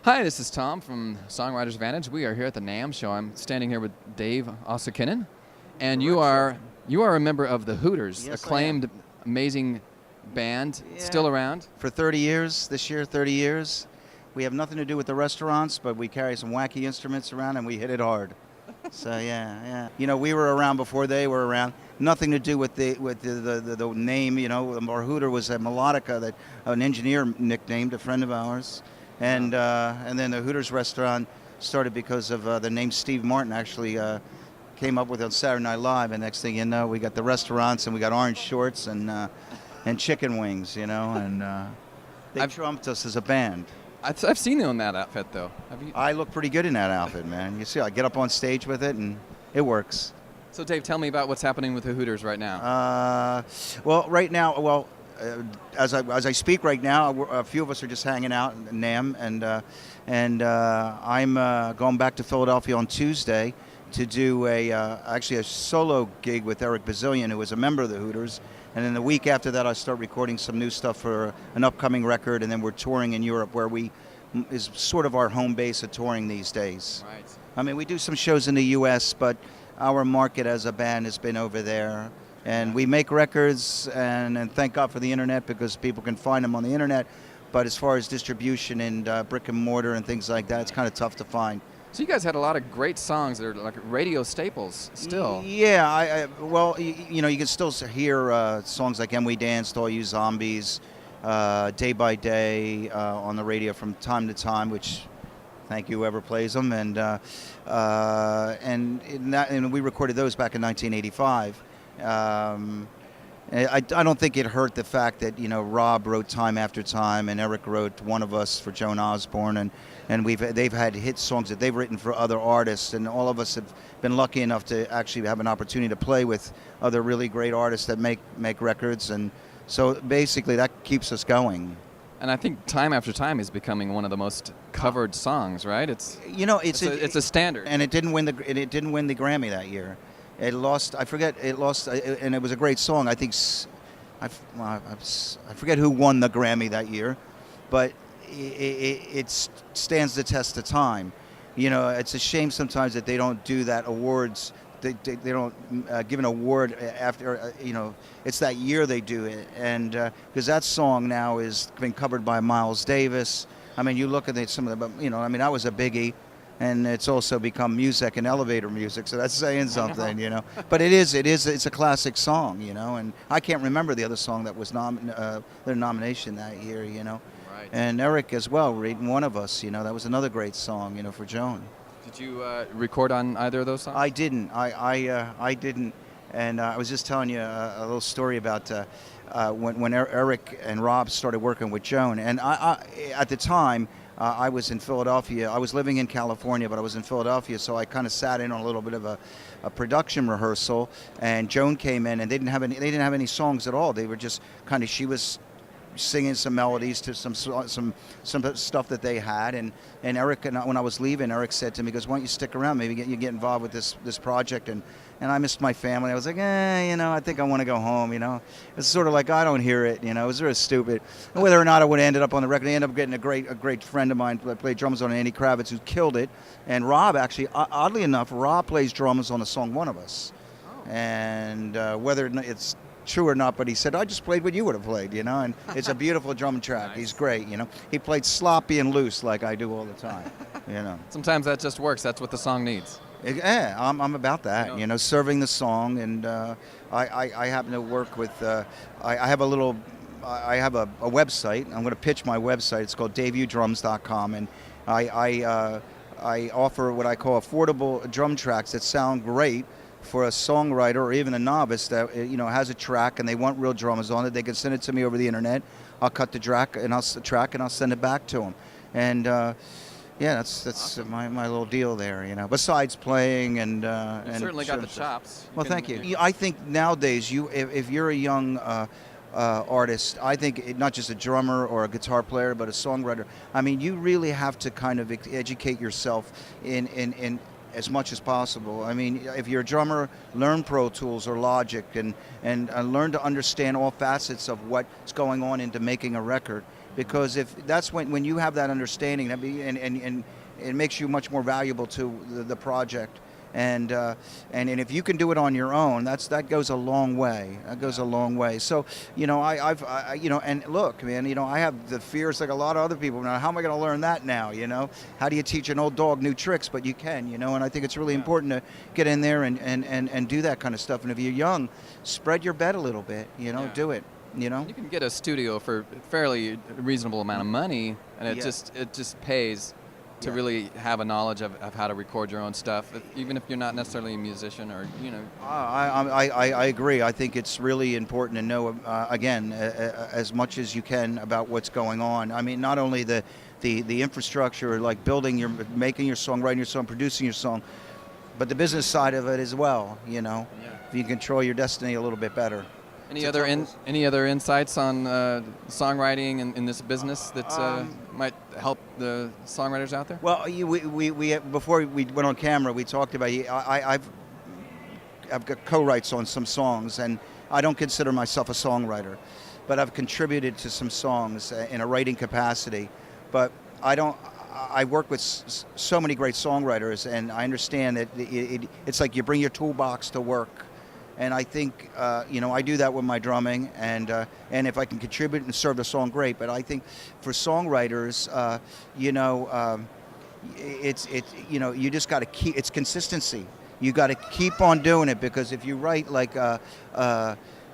Hi, this is Tom from Songwriters Vantage. We are here at the NAMM show. I'm standing here with Dave Ousikkinen, and you are a member of the Hooters, Yes, acclaimed, amazing band, still around. For 30 years, this year, 30 years. We have nothing to do with the restaurants, but we carry some wacky instruments around and we hit it hard. So yeah. You know, we were around before they were around. Nothing to do with the name. You know, our Hooter was a melodica that an engineer nicknamed, a friend of ours, and then the Hooters restaurant started because of the name Steve Martin actually came up with on Saturday Night Live. And next thing you know, we got the restaurants and we got orange shorts and chicken wings. You know, and they trumped us as a band. I've seen you in that outfit, though. Have you? I look pretty good in that outfit, man. You see, I get up on stage with it, and it works. So, Dave, tell me about what's happening with the Hooters right now. Right now, as I speak right now, a few of us are just hanging out in NAMM, and I'm going back to Philadelphia on Tuesday to do actually a solo gig with Eric Bazillion, who is a member of the Hooters. And then the week after that, I start recording some new stuff for an upcoming record, and then we're touring in Europe, where is sort of our home base of touring these days. Right. I mean, we do some shows in the U.S., but our market as a band has been over there. And we make records, and thank God for the internet, because people can find them on the internet. But as far as distribution and brick and mortar and things like that, it's kind of tough to find. So you guys had a lot of great songs that are like radio staples still. Yeah, you know, you can still hear songs like "And We Danced," "All You Zombies," "Day by Day" on the radio from time to time, which thank you whoever plays them, and we recorded those back in 1985. I don't think it hurt the fact that, you know, Rob wrote "Time After Time" and Eric wrote "One of Us" for Joan Osborne, and they've had hit songs that they've written for other artists, and all of us have been lucky enough to actually have an opportunity to play with other really great artists that make records, and so basically that keeps us going. And I think "Time After Time" is becoming one of the most covered songs, right? It's a standard. And it didn't win the Grammy that year. It lost. I forget. It lost, and it was a great song. I think. I forget who won the Grammy that year, but it stands the test of time. You know, it's a shame sometimes that they don't do that awards. They don't give an award after. You know, it's that year they do it, and because that song now is been covered by Miles Davis. I mean, you look at some of the. You know, I mean, that was a biggie. And it's also become music and elevator music, so that's saying something, you know. But it's a classic song, you know. And I can't remember the other song that was their nomination that year, you know. Right. And Eric as well, reading "One of Us," you know, that was another great song, you know, for Joan. Did you record on either of those songs? I didn't. I didn't. And I was just telling you a little story about when Eric and Rob started working with Joan, and I at the time. I was in Philadelphia. I was living in California, but I was in Philadelphia, so I kind of sat in on a little bit of a production rehearsal. And Joan came in, and they didn't have any songs at all. They were just kind of, she was singing some melodies to some stuff that they had. And Eric, when I was leaving, Eric said to me, he goes, "Why don't you stick around? Maybe you get involved with this project." And I missed my family. I was like, you know, I think I want to go home, you know. It's sort of like, I don't hear it, you know. It was really stupid. And whether or not I would have ended up on the record, I ended up getting a great friend of mine that played drums on it, Andy Kravitz, who killed it. And Rob, actually, oddly enough, Rob plays drums on the song "One of Us." Oh. And whether it's true or not, but he said, "I just played what you would have played," you know. And it's a beautiful drum track. Nice. He's great, you know. He played sloppy and loose like I do all the time, you know. Sometimes that just works. That's what the song needs. Yeah, I'm about that, you know, serving the song, and I happen to work with. I have a website. I'm going to pitch my website. It's called DaveUDrums.com, and I offer what I call affordable drum tracks that sound great for a songwriter or even a novice that, you know, has a track and they want real drummers on it. They can send it to me over the internet. I'll cut the track and I'll send it back to them, and. Yeah, that's awesome. my little deal there, you know. Besides playing and you certainly got the chops. Well, thank you. I think nowadays, if you're a young artist, I think not just a drummer or a guitar player, but a songwriter. I mean, you really have to kind of educate yourself in as much as possible. I mean, if you're a drummer, learn Pro Tools or Logic and learn to understand all facets of what's going on into making a record. because if that's when you have that understanding, and it makes you much more valuable to the project. And if you can do it on your own, that goes a long way. That goes a long way. So, and look, man, I have the fears like a lot of other people. Now, how am I going to learn that now? How do you teach an old dog new tricks? But you can, and I think it's really important to get in there and do that kind of stuff. And if you're young, spread your bet a little bit. Do it. You can get a studio for a fairly reasonable amount of money, and it just pays to really have a knowledge of how to record your own stuff, even if you're not necessarily a musician or. I agree. I think it's really important to know again as much as you can about what's going on. I mean, not only the infrastructure, like making your song, writing your song, producing your song, but the business side of it as well. If you control your destiny a little bit better. Any other insights on songwriting in this business that might help the songwriters out there? Well, we before we went on camera, we talked about. I've got co-writes on some songs, and I don't consider myself a songwriter, but I've contributed to some songs in a writing capacity. But I work with so many great songwriters, and I understand that it's like you bring your toolbox to work. And I think, I do that with my drumming, and if I can contribute and serve the song, great. But I think for songwriters, you just got to keep. It's consistency. You got to keep on doing it, because if you write like, I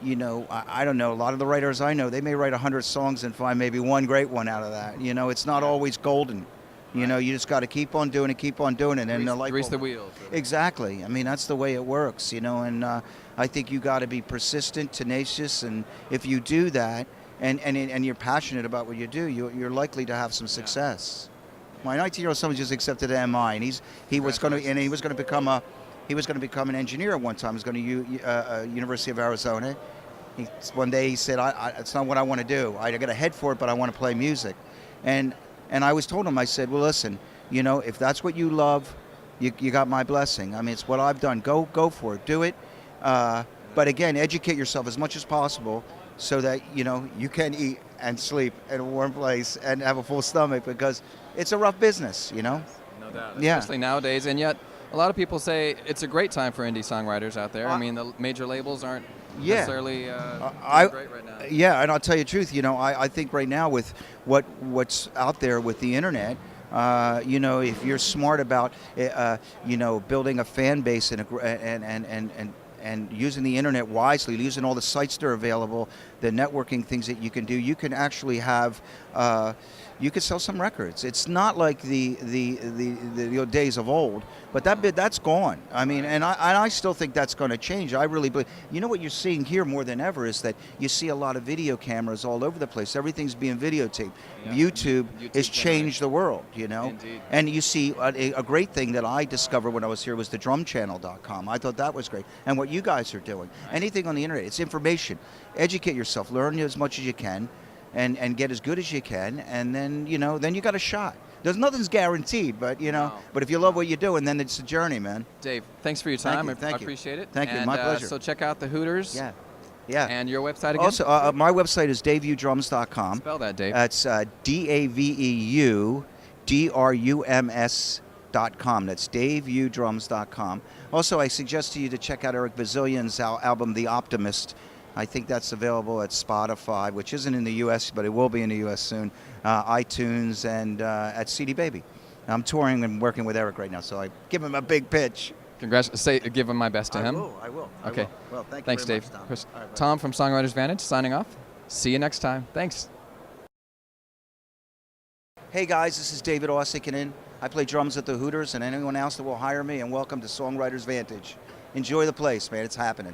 don't know, a lot of the writers I know, they may write 100 songs and find maybe one great one out of that. It's not always golden. You just got to keep on doing it, and grease the wheels. Exactly. I mean, that's the way it works, and I think you got to be persistent, tenacious, and if you do that, and you're passionate about what you do, you're likely to have some success. My 19-year-old son just accepted an MI, and he was going to become an engineer at one time. He was going to University of Arizona. One day he said, "It's not what I want to do. I got a head for it, but I want to play music," And I was told him, I said, well, listen, if that's what you love, you got my blessing. I mean, it's what I've done. Go for it. Do it. But again, educate yourself as much as possible so that, you can eat and sleep in a warm place and have a full stomach, because it's a rough business, No doubt. Yeah. Especially nowadays. And yet, a lot of people say it's a great time for indie songwriters out there. I mean, the major labels aren't necessarily great right now. Yeah, and I'll tell you the truth. I think right now with what's out there with the internet, if you're smart about building a fan base and using the internet wisely, using all the sites that are available, the networking things that you can do, you can actually have. You could sell some records. It's not like the days of old, but that's gone. I mean, and I still think that's going to change. I really believe. What you're seeing here more than ever is that you see a lot of video cameras all over the place. Everything's being videotaped. Yeah. YouTube has changed the world. Indeed. And you see a great thing that I discovered when I was here was the drumchannel.com. I thought that was great. And what you guys are doing, anything on the internet, it's information. Educate yourself. Learn as much as you can. And get as good as you can, and then you got a shot. Nothing's guaranteed, but but if you love what you do, and then it's a journey, man. Dave, thanks for your time. Thank you. I appreciate it. Thank you. My pleasure. So check out the Hooters. Yeah. And your website again? Also, my website is daveudrums.com. Spell that, Dave. That's DAVEUDRUMS.com. That's daveudrums.com. Also, I suggest to you to check out Eric Bazillion's album, The Optimist. I think that's available at Spotify, which isn't in the U.S., but it will be in the U.S. soon, iTunes, and at CD Baby. I'm touring and working with Eric right now, so I give him a big pitch. Give him my best to him. I will. Okay. Well, thank you. Thanks, very Dave. much, Tom. Chris, All right, Tom from Songwriters Vantage, signing off. See you next time. Thanks. Hey, guys, this is David Ousikkinen. I play drums at the Hooters, and anyone else that will hire me, and welcome to Songwriters Vantage. Enjoy the place, man. It's happening.